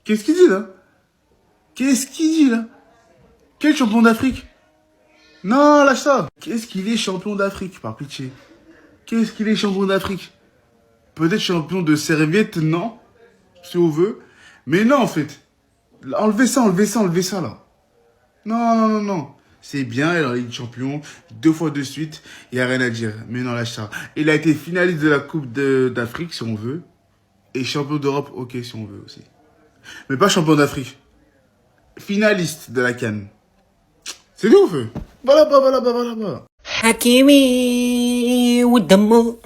Qu'est-ce qu'il dit là? Qu'est-ce qu'il dit là? Quel champion d'Afrique? Non, lâche ça. Qu'est-ce qu'il est champion d'Afrique, par pitié? Qu'est-ce qu'il est champion d'Afrique? Peut-être champion de serviette, non? Si on veut. Mais non, en fait. Enlevez ça, enlevez ça, enlevez ça, là. Non, non, non, non. C'est bien, il a été champion 2 fois de suite. Il n'y a rien à dire. Mais non, lâche ça. Il a été finaliste de la Coupe d'Afrique, si on veut. Et champion d'Europe, ok, si on veut aussi. Mais pas champion d'Afrique. Finaliste de la CAN. C'est ouf. Voilà, voilà, voilà, voilà. حكيمي والدمو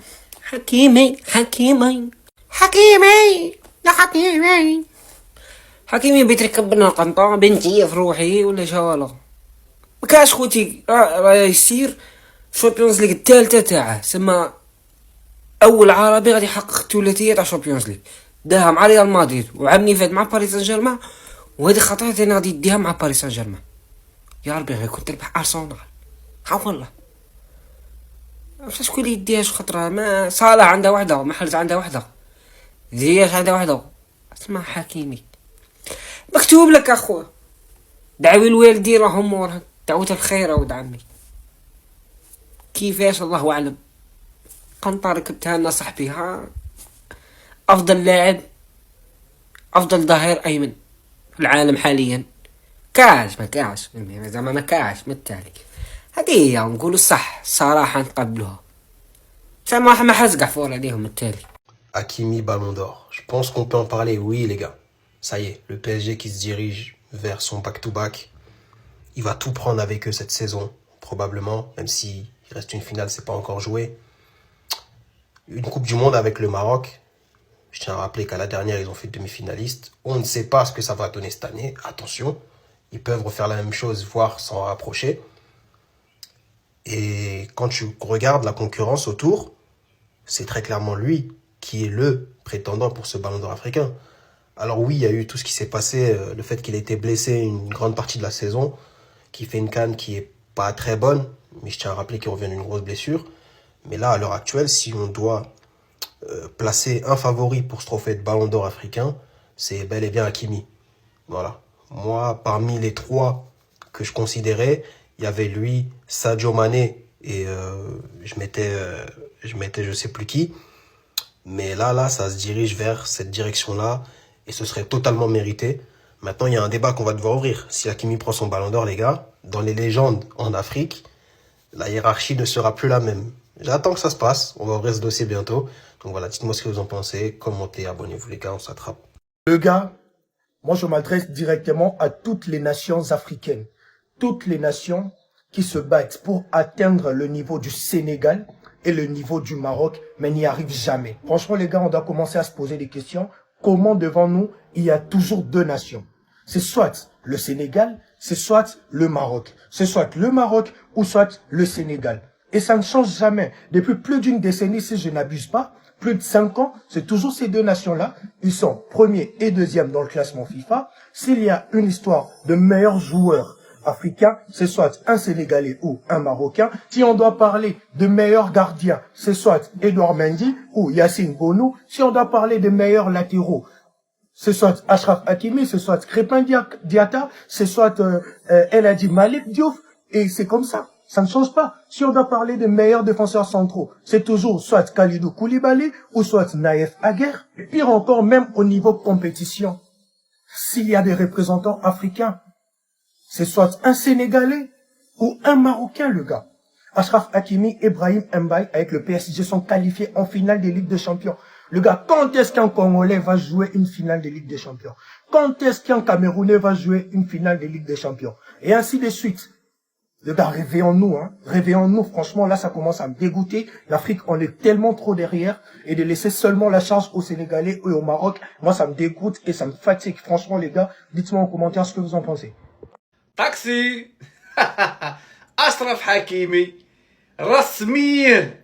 حكيمي حكيمي حكيمي يا حكيمي حكيمي بيتركب لنا القنطة بنتي في روحي ولا شوالا مكاش خوتي راه يسير شامبيونز ليغ الثالثة تاعه سما أول عربي غادي يحقق الثلاثية تاع شامبيونز ليغ داها مع ريال مدريد وعام فات مع باريس سان جيرمان وهذه خطرة ثاني غادي يديها مع باريس سان جيرمان يا ربي غير كنت تربح أرسنال ها والله شكون اللي يديها خطرة ما صالح عندها وحده محرز عندها وحده زياش عندها وحده اسمع حكيمي مكتوب لك اخويا دعوي الوالدين راهم موراك دعوة الخير ولد عمي كيفاش الله اعلم قنطة ركبتها لنا صاحبي ها افضل لاعب افضل ظهير ايمن في العالم حاليا كاش ما كاش زعما ما كاش من التالي هذه هي نقولوا الصح الصراحة نقبلوها زعما ما حزقع فور عليهم التالي. Hakimi Ballon d'Or. Je pense qu'on peut en parler, oui les gars. Ça y est, le PSG qui se dirige vers son back-to-back. Il va tout prendre avec eux cette saison, probablement, même si il reste une finale, c'est pas encore joué. Une Coupe du Monde avec le Maroc. Je tiens à rappeler qu'à la dernière, ils ont fait demi-finaliste. On ne sait pas ce que ça va donner cette année. Attention, ils peuvent refaire la même chose, voire s'en rapprocher. Et quand tu regardes la concurrence autour, c'est très clairement lui qui est le prétendant pour ce Ballon d'Or africain. Alors oui, il y a eu tout ce qui s'est passé, le fait qu'il ait été blessé une grande partie de la saison, qui fait une CAN qui est pas très bonne, mais je tiens à rappeler qu'il revient d'une grosse blessure. Mais là, à l'heure actuelle, si on doit placer un favori pour ce trophée de Ballon d'Or africain, c'est bel et bien Hakimi. Voilà. Moi, parmi les trois que je considérais, il y avait lui, Sadio Mané et je mettais je sais plus qui. Mais là, ça se dirige vers cette direction-là et ce serait totalement mérité. Maintenant, il y a un débat qu'on va devoir ouvrir. Si Hakimi prend son Ballon d'Or, les gars, dans les légendes en Afrique, la hiérarchie ne sera plus la même. J'attends que ça se passe. On va ouvrir ce dossier bientôt. Donc voilà, dites-moi ce que vous en pensez. Commentez, abonnez-vous les gars, on s'attrape. Le gars, moi je m'adresse directement à toutes les nations africaines. Toutes les nations qui se battent pour atteindre le niveau du Sénégal et le niveau du Maroc, mais n'y arrivent jamais. Franchement les gars, on doit commencer à se poser des questions. Comment devant nous, il y a toujours deux nations? C'est soit le Sénégal, c'est soit le Maroc. C'est soit le Maroc ou soit le Sénégal. Et ça ne change jamais. Depuis plus d'une décennie, si je n'abuse pas, plus de 5 ans, c'est toujours ces deux nations-là. Ils sont premiers et deuxièmes dans le classement FIFA. S'il y a une histoire de meilleurs joueurs africains, c'est soit un Sénégalais ou un Marocain. Si on doit parler de meilleurs gardiens, c'est soit Edouard Mendy ou Yacine Bonou. Si on doit parler de meilleurs latéraux, c'est soit Achraf Hakimi, c'est soit Crépin Diatta, c'est soit El Hadji Malick Diouf. Et c'est comme ça. Ça ne change pas. Si on doit parler des meilleurs défenseurs centraux, c'est toujours soit Kalidou Koulibaly ou soit Naïf Aguer. Et pire encore, même au niveau compétition, s'il y a des représentants africains, c'est soit un Sénégalais ou un Marocain, le gars. Achraf Hakimi et Brahim Mbaye avec le PSG sont qualifiés en finale des Ligues des Champions. Le gars, quand est-ce qu'un Congolais va jouer une finale des Ligues des Champions? Quand est-ce qu'un Camerounais va jouer une finale des Ligues des Champions? Et ainsi de suite. Le gars, réveillons-nous, hein. Réveillons-nous. Franchement, là, ça commence à me dégoûter. L'Afrique, on est tellement trop derrière. Et de laisser seulement la charge aux Sénégalais et au Maroc, moi, ça me dégoûte et ça me fatigue. Franchement, les gars, dites-moi en commentaire ce que vous en pensez. Taxi. أشرف حكيمي رسميا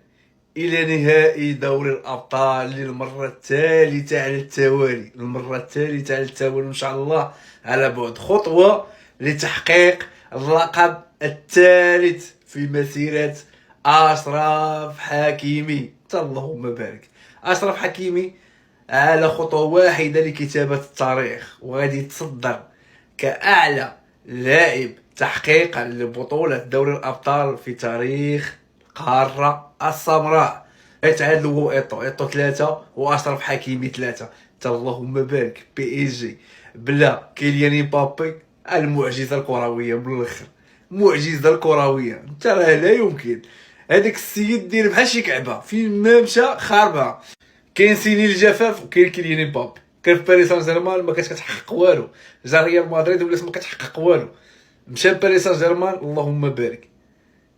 إلى نهائي دوري الأبطال للمرة الثالثة على التوالي. المرة الثالثة على التوالي إن شاء الله على بعد خطوة لتحقيق اللقب الثالث في مسيرة أشرف حكيمي. اللهم بارك. أشرف حكيمي على خطوة واحدة لكتابة التاريخ، وغادي يتصدر كأعلى لاعب تحقيقا لبطولة دوري الأبطال في تاريخ القارة السمراء. يتعادلوا هو إيطو 3 وأشرف حكيمي 3. اللهم بارك بي اس جي بلا كيليان مبابي، المعجزة الكروية من الآخر، معجزة الكروية. انت راه لا يمكن، هذاك السيد داير بحال شي كعبة فين ما مشى خاربها. كاين سيني الجفاف وكاين كيليان مبابي. كان في باريس سان جيرمان ما كانت كتحقق والو، جا ريال مدريد ولات ما كتحقق والو، مشى باريس سان جيرمان اللهم بارك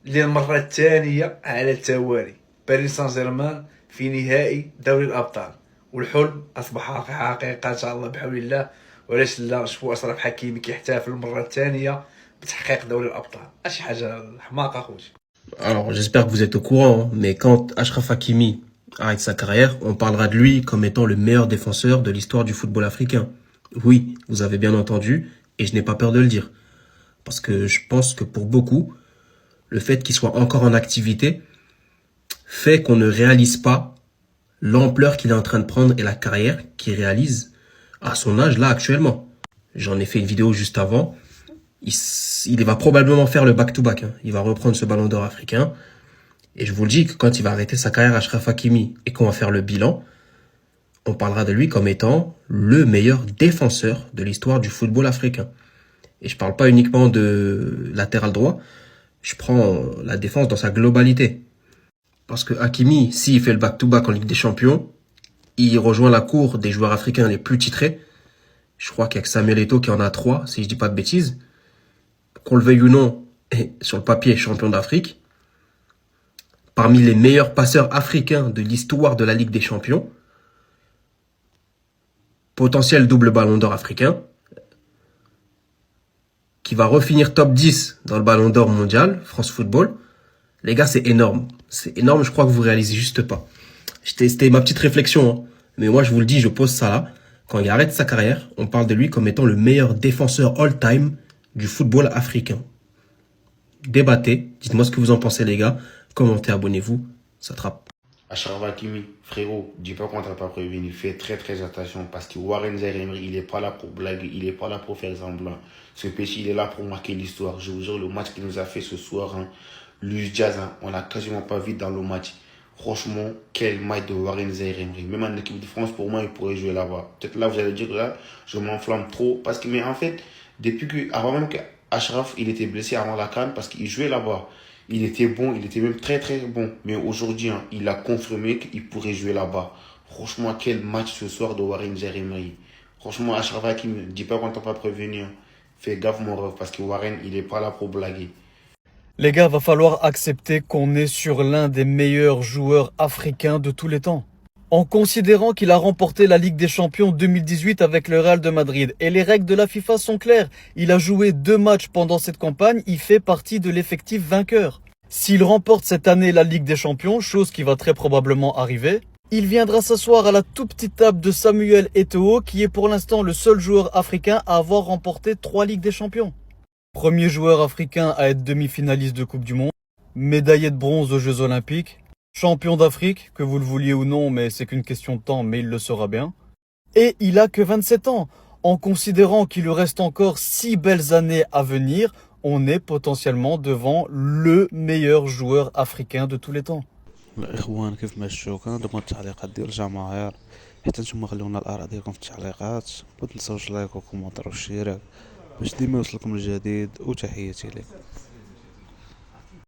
للمرة الثانية على التوالي. باريس سان جيرمان في نهائي دوري الأبطال، والحلم أصبح حقيقة إن شاء الله بحول الله. وعلاش لا نشوفوا أشرف حكيمي كيحتفل المرة الثانية بتحقيق دوري الأبطال، شي حاجة حماقة خوتي. Alors, j'espère que vous êtes au courant, hein, mais quand Achraf Hakimi arrête sa carrière, on parlera de lui comme étant le meilleur défenseur de l'histoire du football africain. Oui, vous avez bien entendu, et je n'ai pas peur de le dire. Parce que je pense que pour beaucoup, le fait qu'il soit encore en activité fait qu'on ne réalise pas l'ampleur qu'il est en train de prendre et la carrière qu'il réalise à son âge là actuellement. J'en ai fait une vidéo juste avant. Il va probablement faire le back-to-back. Hein. Il va reprendre ce ballon d'or africain. Et je vous le dis que quand il va arrêter sa carrière à Achraf Hakimi et qu'on va faire le bilan, on parlera de lui comme étant le meilleur défenseur de l'histoire du football africain. Et je parle pas uniquement de latéral droit, je prends la défense dans sa globalité. Parce que Hakimi, s'il fait le back-to-back en Ligue des Champions, il rejoint la cour des joueurs africains les plus titrés. Je crois qu'il y a que Samuel Eto'o qui en a 3, si je dis pas de bêtises. Qu'on le veuille ou non, est sur le papier champion d'Afrique. Parmi les meilleurs passeurs africains de l'histoire de la Ligue des Champions. Potentiel double ballon d'or africain. Qui va refinir top 10 dans le ballon d'or mondial, France Football. Les gars, c'est énorme. C'est énorme, je crois que vous réalisez juste pas. C'était ma petite réflexion. Hein. Mais moi, je vous le dis, je pose ça là. Quand il arrête sa carrière, on parle de lui comme étant le meilleur défenseur all-time du football africain. Débattez, dites-moi ce que vous en pensez les gars. Commentez, abonnez-vous, ça trappe. Achraf Hakimi, frérot, dis pas qu'on t'a pas prévenu, fais très très attention parce que Warren Zaïre-Emery, il est pas là pour blaguer, il est pas là pour faire semblant. Ce péché, il est là pour marquer l'histoire. Je vous jure, le match qu'il nous a fait ce soir, hein, Luis Diaz, hein, on l'a quasiment pas vu dans le match. Franchement, quel match de Warren Zaïre-Emery. Même en équipe de France, pour moi, il pourrait jouer là-bas. Peut-être là, vous allez dire, là, je m'enflamme trop. Parce que, mais en fait, avant même que Achraf, il était blessé avant la CAN, parce qu'il jouait là-bas. Il était bon, il était même très très bon. Mais aujourd'hui, hein, il a confirmé qu'il pourrait jouer là-bas. Franchement, quel match ce soir de Warren Zaïre-Emery. Franchement, Achraf Hakimi, dis pas qu'on t'a pas prévenu. Hein. Fais gaffe, mon ref, parce que Warren, il est pas là pour blaguer. Les gars, va falloir accepter qu'on est sur l'un des meilleurs joueurs africains de tous les temps. En considérant qu'il a remporté la Ligue des Champions 2018 avec le Real de Madrid. Et les règles de la FIFA sont claires. Il a joué 2 matchs pendant cette campagne, il fait partie de l'effectif vainqueur. S'il remporte cette année la Ligue des Champions, chose qui va très probablement arriver, il viendra s'asseoir à la toute petite table de Samuel Eto'o, qui est pour l'instant le seul joueur africain à avoir remporté 3 Ligues des Champions. Premier joueur africain à être demi-finaliste de Coupe du Monde, médaillé de bronze aux Jeux Olympiques, champion d'Afrique, que vous le vouliez ou non, mais c'est qu'une question de temps, mais il le sera bien. Et il a que 27 ans. En considérant qu'il lui reste encore 6 belles années à venir, on est potentiellement devant le meilleur joueur africain de tous les temps. الاخوان كيف مشوا كنضمن التعليقات ديال الجماهير حتى نتوما خليونا الاراء ديالكم في التعليقات ما تنساوش لايك وكومونتير والشير باش ديما يوصلكم الجديد وتحياتي لكم.